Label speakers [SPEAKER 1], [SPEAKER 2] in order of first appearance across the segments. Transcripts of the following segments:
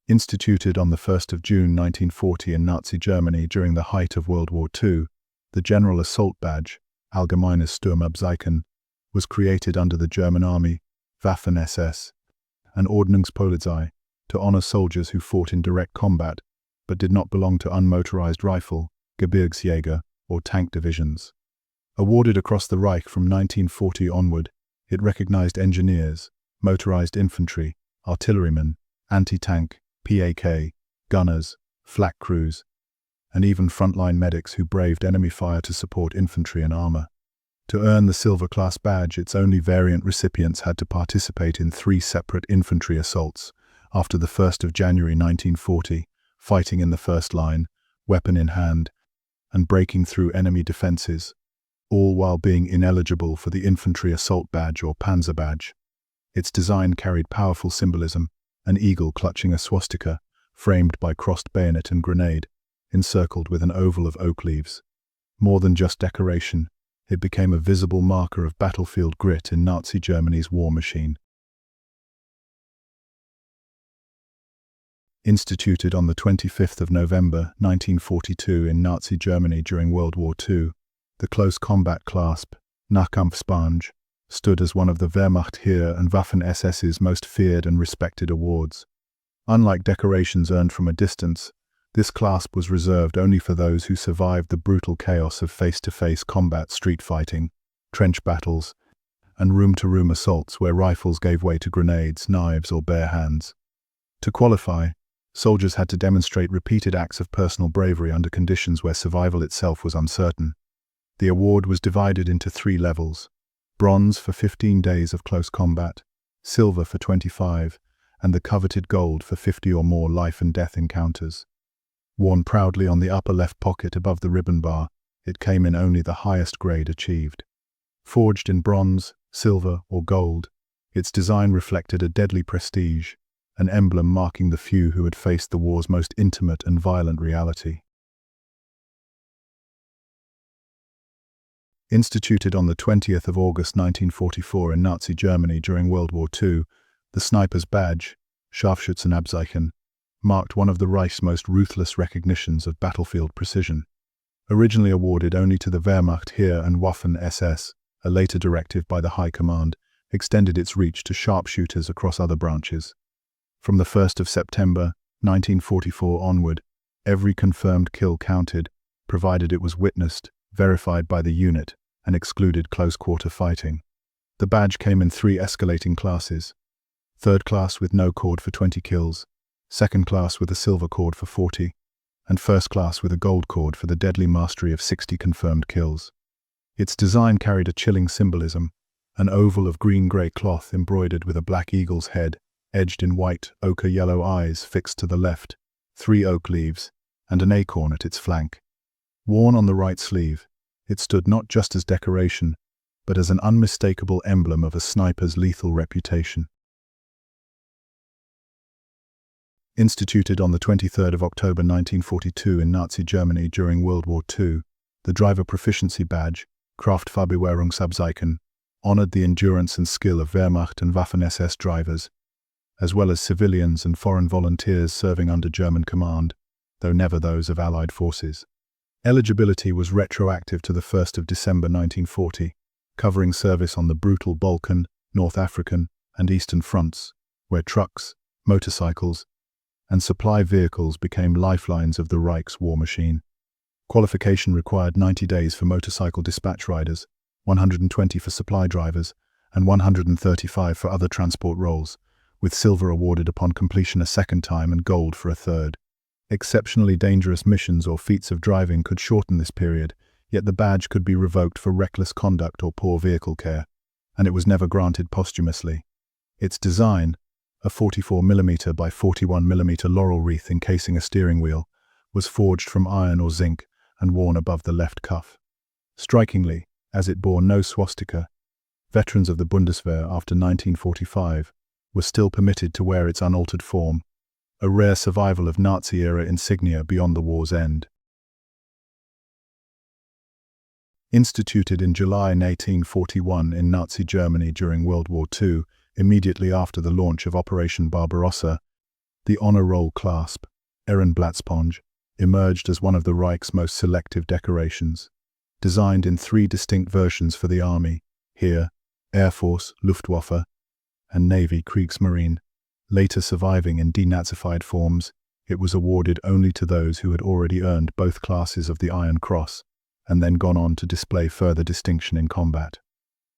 [SPEAKER 1] Instituted on the 1st of June 1940 in Nazi Germany during the height of World War II, the General Assault Badge, Allgemeines Sturmabzeichen, was created under the German Army, Waffen-SS, and Ordnungspolizei, to honor soldiers who fought in direct combat, but did not belong to unmotorized rifle, Gebirgsjäger, or tank divisions. Awarded across the Reich from 1940 onward, it recognized engineers, motorized infantry, artillerymen, anti-tank, PAK, gunners, flak crews, and even frontline medics who braved enemy fire to support infantry and armor. To earn the Silver Class badge, its only variant recipients had to participate in 3 separate infantry assaults after the 1st of January 1940, fighting in the first line, weapon in hand, and breaking through enemy defenses, all while being ineligible for the Infantry Assault Badge or Panzer Badge. Its design carried powerful symbolism, an eagle clutching a swastika, framed by crossed bayonet and grenade, encircled with an oval of oak leaves. More than just decoration, it became a visible marker of battlefield grit in Nazi Germany's war machine. Instituted on the 25th of November 1942 in Nazi Germany during World War II, the Close Combat Clasp, Nahkampfspange, stood as one of the Wehrmacht Heer and Waffen-SS's most feared and respected awards. Unlike decorations earned from a distance, this clasp was reserved only for those who survived the brutal chaos of face-to-face combat street fighting, trench battles, and room-to-room assaults where rifles gave way to grenades, knives, or bare hands. To qualify, soldiers had to demonstrate repeated acts of personal bravery under conditions where survival itself was uncertain. The award was divided into 3 levels: bronze for 15 days of close combat, silver for 25, and the coveted gold for 50 or more life-and-death encounters. Worn proudly on the upper left pocket above the ribbon bar, it came in only the highest grade achieved. Forged in bronze, silver, or gold, its design reflected a deadly prestige, an emblem marking the few who had faced the war's most intimate and violent reality. Instituted on the 20th of August 1944 in Nazi Germany during World War II, the Sniper's Badge, Scharfschützenabzeichen, marked one of the Reich's most ruthless recognitions of battlefield precision. Originally awarded only to the Wehrmacht Heer and Waffen-SS, a later directive by the High Command extended its reach to sharpshooters across other branches. From the 1st of September 1944 onward, every confirmed kill counted, provided it was witnessed, verified by the unit, and excluded close-quarter fighting. The badge came in 3 escalating classes: third class with no cord for 20 kills, second class with a silver cord for 40, and first class with a gold cord for the deadly mastery of 60 confirmed kills. Its design carried a chilling symbolism: an oval of green-grey cloth embroidered with a black eagle's head, edged in white, ochre-yellow eyes fixed to the left, 3 oak leaves, and an acorn at its flank. Worn on the right sleeve, it stood not just as decoration, but as an unmistakable emblem of a sniper's lethal reputation. Instituted on the 23rd of October 1942 in Nazi Germany during World War II, the Driver Proficiency Badge, Kraftfahrbewahrungsabzeichen, honored the endurance and skill of Wehrmacht and Waffen-SS drivers, as well as civilians and foreign volunteers serving under German command, though never those of Allied forces. Eligibility was retroactive to the 1st of December 1940, covering service on the brutal Balkan, North African, and Eastern fronts, where trucks, motorcycles, and supply vehicles became lifelines of the Reich's war machine. Qualification required 90 days for motorcycle dispatch riders, 120 for supply drivers, and 135 for other transport roles, with silver awarded upon completion a second time and gold for a third. Exceptionally dangerous missions or feats of driving could shorten this period, yet the badge could be revoked for reckless conduct or poor vehicle care, and it was never granted posthumously. Its design, a 44mm by 41mm laurel wreath encasing a steering wheel, was forged from iron or zinc and worn above the left cuff. Strikingly, as it bore no swastika, veterans of the Bundeswehr after 1945 were still permitted to wear its unaltered form, a rare survival of Nazi-era insignia beyond the war's end. Instituted in July 1841 in Nazi Germany during World War II, immediately after the launch of Operation Barbarossa, The honor roll Clasp, Ehrenblattsponge, emerged as one of the Reich's most selective decorations. Designed in 3 distinct versions for the Army, here, Air Force, Luftwaffe, and Navy, Kriegsmarine, later surviving in denazified forms, it was awarded only to those who had already earned both classes of the Iron Cross, and then gone on to display further distinction in combat.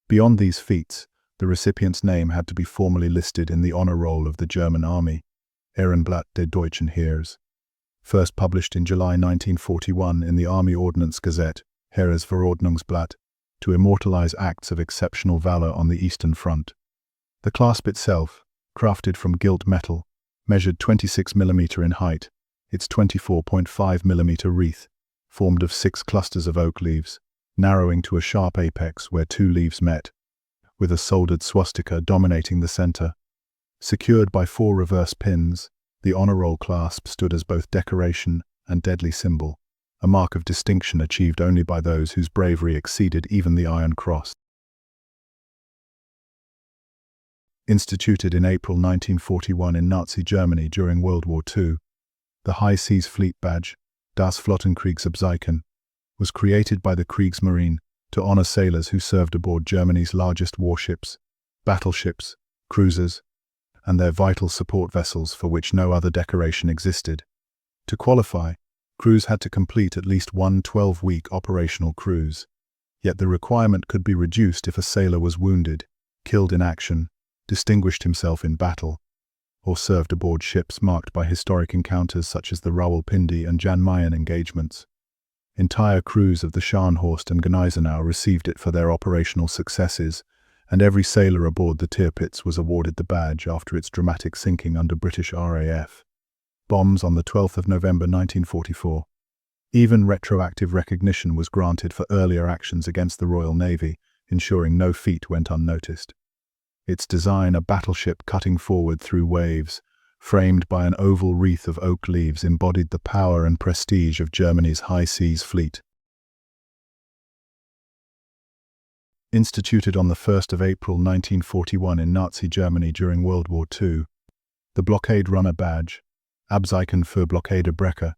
[SPEAKER 1] Beyond these feats, the recipient's name had to be formally listed in the honor roll of the German Army, Ehrenblatt der Deutschen Heers. First published in July 1941 in the Army Ordnance Gazette, Heeresverordnungsblatt, to immortalize acts of exceptional valor on the Eastern Front. The clasp itself, crafted from gilt metal, measured 26 mm in height. Its 24.5 mm wreath, formed of 6 clusters of oak leaves, narrowing to a sharp apex where 2 leaves met, with a soldered swastika dominating the center. Secured by 4 reverse pins, the honor roll clasp stood as both decoration and deadly symbol, a mark of distinction achieved only by those whose bravery exceeded even the Iron Cross. Instituted in April 1941 in Nazi Germany during World War II, the High Seas Fleet Badge, Das Flottenkriegsabzeichen, was created by the Kriegsmarine to honor sailors who served aboard Germany's largest warships, battleships, cruisers, and their vital support vessels for which no other decoration existed. To qualify, crews had to complete at least one 12-week operational cruise, yet the requirement could be reduced if a sailor was wounded, killed in action, distinguished himself in battle, or served aboard ships marked by historic encounters such as the Rawalpindi and Jan Mayen engagements. Entire crews of the Scharnhorst and Gneisenau received it for their operational successes, and every sailor aboard the Tirpitz was awarded the badge after its dramatic sinking under British RAF bombs on the 12th of November 1944. Even retroactive recognition was granted for earlier actions against the Royal Navy, ensuring no feat went unnoticed. Its design, a battleship cutting forward through waves, framed by an oval wreath of oak leaves, embodied the power and prestige of Germany's high seas fleet. Instituted on the 1st of April 1941 in Nazi Germany during World War II, the Blockade Runner Badge, Abzeichen für Blockadebrecher,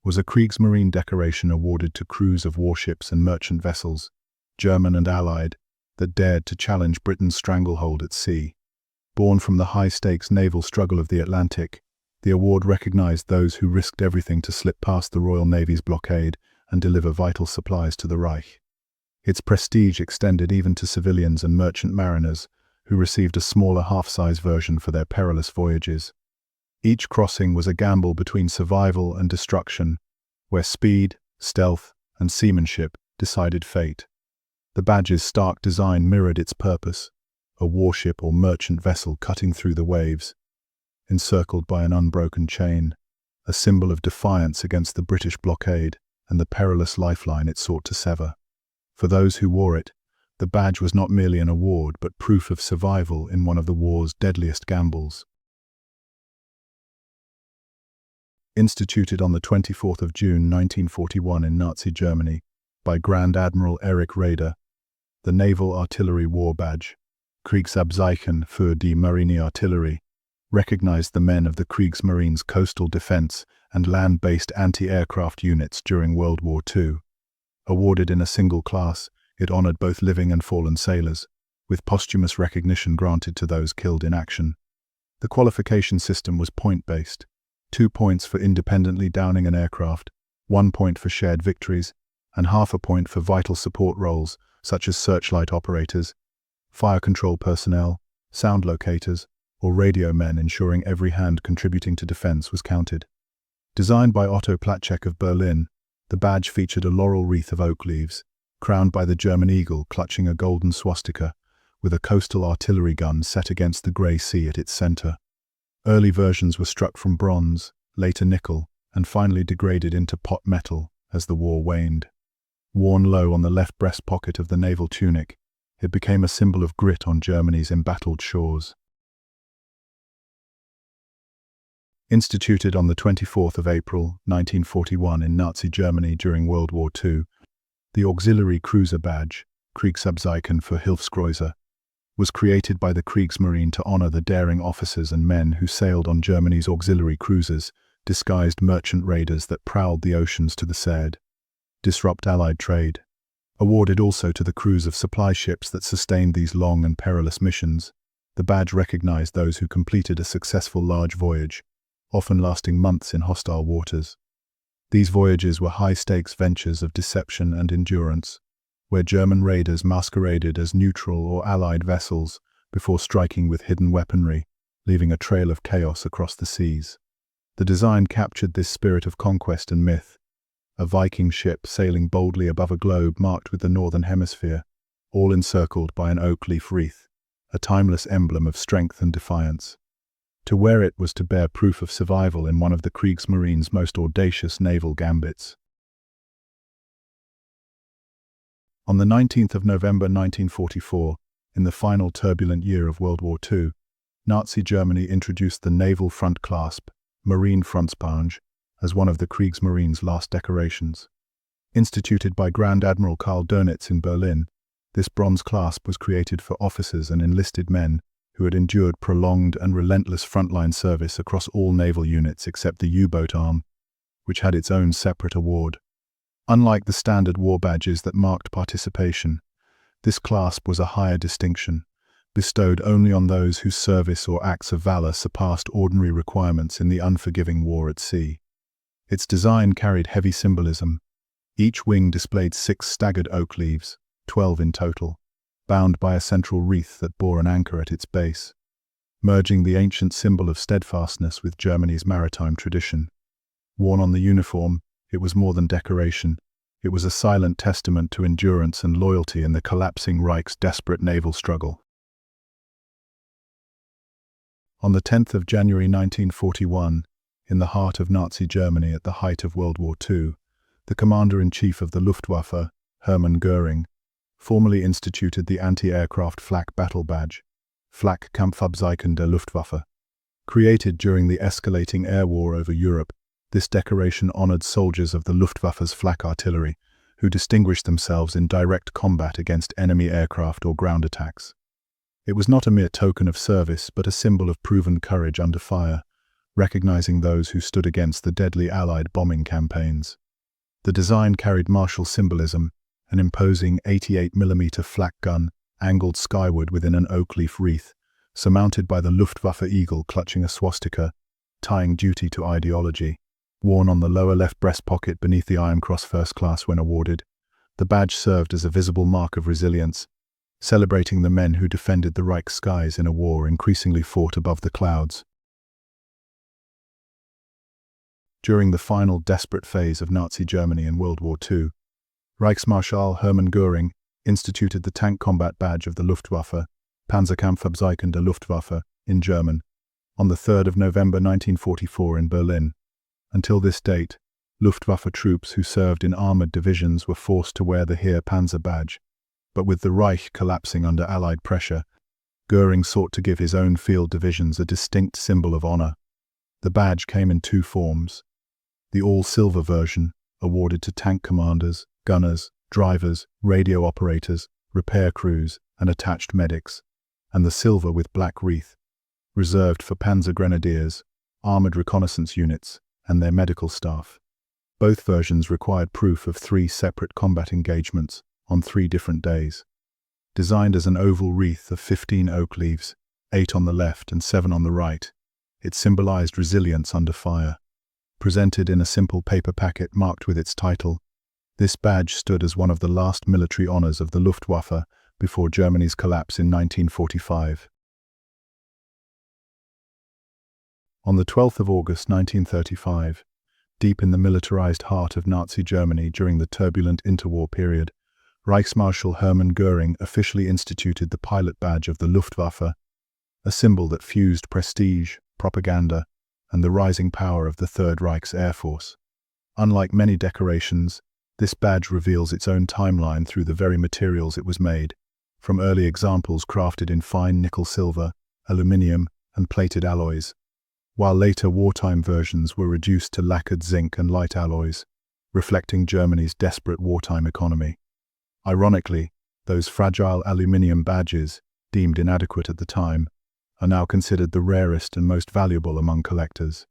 [SPEAKER 1] was a Kriegsmarine decoration awarded to crews of warships and merchant vessels, German and Allied, that dared to challenge Britain's stranglehold at sea. Born from the high-stakes naval struggle of the Atlantic, the award recognized those who risked everything to slip past the Royal Navy's blockade and deliver vital supplies to the Reich. Its prestige extended even to civilians and merchant mariners, who received a smaller half-size version for their perilous voyages. Each crossing was a gamble between survival and destruction, where speed, stealth, and seamanship decided fate. The badge's stark design mirrored its purpose, a warship or merchant vessel cutting through the waves, encircled by an unbroken chain, a symbol of defiance against the British blockade and the perilous lifeline it sought to sever. For those who wore it, the badge was not merely an award but proof of survival in one of the war's deadliest gambles. Instituted on the 24th of June 1941 in Nazi Germany by Grand Admiral Erich Raeder, the Naval Artillery War Badge, Kriegsabzeichen für die Marineartillerie, recognized the men of the Kriegsmarine's coastal defense and land-based anti-aircraft units during World War II. Awarded in a single class, it honored both living and fallen sailors, with posthumous recognition granted to those killed in action. The qualification system was point-based, 2 points for independently downing an aircraft, 1 point for shared victories, and half a point for vital support roles such as searchlight operators, fire control personnel, sound locators, or radio men, ensuring every hand contributing to defense was counted. Designed by Otto Platschek of Berlin, the badge featured a laurel wreath of oak leaves, crowned by the German eagle clutching a golden swastika, with a coastal artillery gun set against the grey sea at its center. Early versions were struck from bronze, later nickel, and finally degraded into pot metal as the war waned. Worn low on the left breast pocket of the naval tunic, it became a symbol of grit on Germany's embattled shores. Instituted on the 24th of April 1941 in Nazi Germany during World War II, the Auxiliary Cruiser Badge, Kriegsabzeichen für Hilfskreuzer, was created by the Kriegsmarine to honor the daring officers and men who sailed on Germany's auxiliary cruisers, disguised merchant raiders that prowled the oceans to the Serd, disrupt Allied trade. Awarded also to the crews of supply ships that sustained these long and perilous missions, the badge recognized those who completed a successful large voyage, often lasting months in hostile waters. These voyages were high-stakes ventures of deception and endurance, where German raiders masqueraded as neutral or Allied vessels before striking with hidden weaponry, leaving a trail of chaos across the seas. The design captured this spirit of conquest and myth, a Viking ship sailing boldly above a globe marked with the Northern Hemisphere, all encircled by an oak leaf wreath, a timeless emblem of strength and defiance. To wear it was to bear proof of survival in one of the Kriegsmarine's most audacious naval gambits. On the 19th of November 1944, in the final turbulent year of World War II, Nazi Germany introduced the naval front clasp, Marine Frontspange, as one of the Kriegsmarine's last decorations. Instituted by Grand Admiral Karl Dönitz in Berlin, this bronze clasp was created for officers and enlisted men who had endured prolonged and relentless frontline service across all naval units except the U-boat arm, which had its own separate award. Unlike the standard war badges that marked participation, this clasp was a higher distinction, bestowed only on those whose service or acts of valor surpassed ordinary requirements in the unforgiving war at sea. Its design carried heavy symbolism. Each wing displayed 6 staggered oak leaves, 12 in total, bound by a central wreath that bore an anchor at its base, merging the ancient symbol of steadfastness with Germany's maritime tradition. Worn on the uniform, it was more than decoration. It was a silent testament to endurance and loyalty in the collapsing Reich's desperate naval struggle. On the 10th of January 1941, in the heart of Nazi Germany at the height of World War II, the Commander-in-Chief of the Luftwaffe, Hermann Göring, formally instituted the anti-aircraft Flak battle badge, Flak Kampfabzeichen der Luftwaffe. Created during the escalating air war over Europe, this decoration honored soldiers of the Luftwaffe's Flak artillery, who distinguished themselves in direct combat against enemy aircraft or ground attacks. It was not a mere token of service, but a symbol of proven courage under fire, recognizing those who stood against the deadly Allied bombing campaigns. The design carried martial symbolism, an imposing 88mm flak gun angled skyward within an oak leaf wreath, surmounted by the Luftwaffe eagle clutching a swastika, tying duty to ideology. Worn on the lower left breast pocket beneath the Iron Cross First Class when awarded, the badge served as a visible mark of resilience, celebrating the men who defended the Reich's skies in a war increasingly fought above the clouds. During the final desperate phase of Nazi Germany in World War II, Reichsmarschall Hermann Göring instituted the tank combat badge of the Luftwaffe, Panzerkampfabzeichen der Luftwaffe, in German, on the 3rd of November 1944 in Berlin. Until this date, Luftwaffe troops who served in armored divisions were forced to wear the Heer Panzer badge, but with the Reich collapsing under Allied pressure, Göring sought to give his own field divisions a distinct symbol of honor. The badge came in 2 forms: the all-silver version, awarded to tank commanders, gunners, drivers, radio operators, repair crews, and attached medics, and the silver with black wreath, reserved for Panzer Grenadiers, armored reconnaissance units, and their medical staff. Both versions required proof of 3 separate combat engagements on 3 different days. Designed as an oval wreath of 15 oak leaves, 8 on the left and 7 on the right, it symbolized resilience under fire. Presented in a simple paper packet marked with its title, this badge stood as one of the last military honors of the Luftwaffe before Germany's collapse in 1945. On the 12th of August 1935, deep in the militarized heart of Nazi Germany during the turbulent interwar period, Reichsmarschall Hermann Göring officially instituted the pilot badge of the Luftwaffe, a symbol that fused prestige, propaganda, and the rising power of the Third Reich's Air Force. Unlike many decorations, this badge reveals its own timeline through the very materials it was made, from early examples crafted in fine nickel-silver, aluminium, and plated alloys, while later wartime versions were reduced to lacquered zinc and light alloys, reflecting Germany's desperate wartime economy. Ironically, those fragile aluminium badges, deemed inadequate at the time, are now considered the rarest and most valuable among collectors.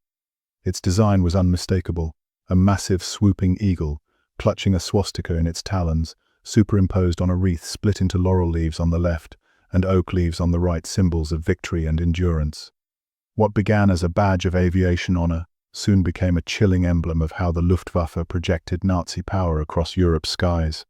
[SPEAKER 1] Its design was unmistakable, a massive swooping eagle, clutching a swastika in its talons, superimposed on a wreath split into laurel leaves on the left and oak leaves on the right, symbols of victory and endurance. What began as a badge of aviation honor soon became a chilling emblem of how the Luftwaffe projected Nazi power across Europe's skies.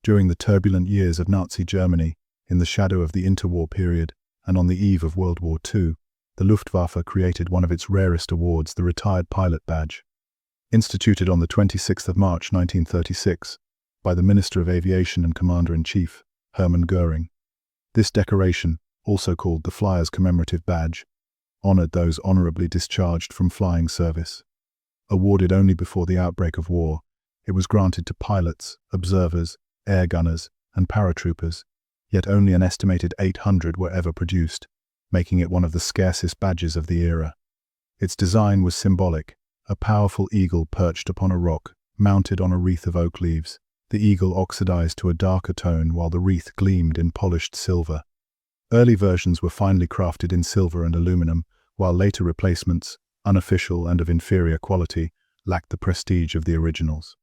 [SPEAKER 1] During the turbulent years of Nazi Germany, in the shadow of the interwar period and on the eve of World War II, the Luftwaffe created one of its rarest awards, the Retired Pilot Badge. Instituted on the 26th of March 1936 by the Minister of Aviation and Commander-in-Chief, Hermann Göring. This decoration, also called the Flyer's Commemorative Badge, honored those honorably discharged from flying service. Awarded only before the outbreak of war, it was granted to pilots, observers, air gunners, and paratroopers, yet only an estimated 800 were ever produced, making it one of the scarcest badges of the era. Its design was symbolic, a powerful eagle perched upon a rock, mounted on a wreath of oak leaves. The eagle oxidized to a darker tone while the wreath gleamed in polished silver. Early versions were finely crafted in silver and aluminum, while later replacements, unofficial and of inferior quality, lacked the prestige of the originals.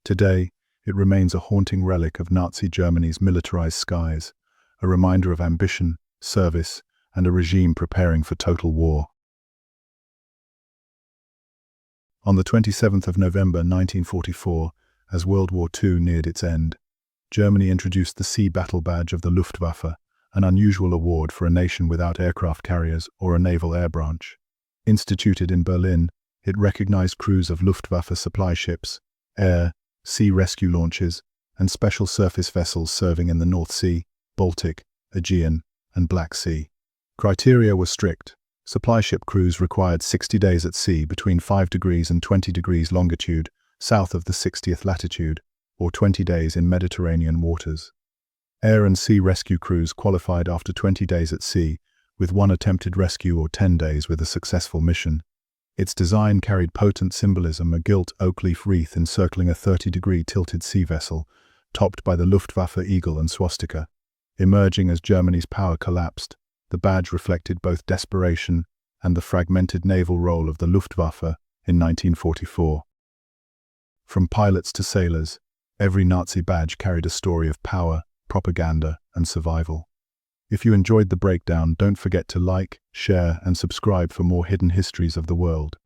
[SPEAKER 1] Today, it remains a haunting relic of Nazi Germany's militarized skies, a reminder of ambition, service, and a regime preparing for total war. On the 27th of November 1944, as World War II neared its end, Germany introduced the Sea Battle Badge of the Luftwaffe, an unusual award for a nation without aircraft carriers or a naval air branch. Instituted in Berlin, it recognized crews of Luftwaffe supply ships, air, sea rescue launches, and special surface vessels serving in the North Sea, Baltic, Aegean, and Black Sea. Criteria were strict. Supply ship crews required 60 days at sea between 5 degrees and 20 degrees longitude, south of the 60th latitude, or 20 days in Mediterranean waters. Air and sea rescue crews qualified after 20 days at sea, with one attempted rescue or 10 days with a successful mission. Its design carried potent symbolism, a gilt oak leaf wreath encircling a 30-degree tilted sea vessel, topped by the Luftwaffe eagle and swastika. Emerging as Germany's power collapsed, the badge reflected both desperation and the fragmented naval role of the Luftwaffe in 1944. From pilots to sailors, every Nazi badge carried a story of power, propaganda, and survival. If you enjoyed the breakdown, don't forget to like, share, and subscribe for more hidden histories of the world.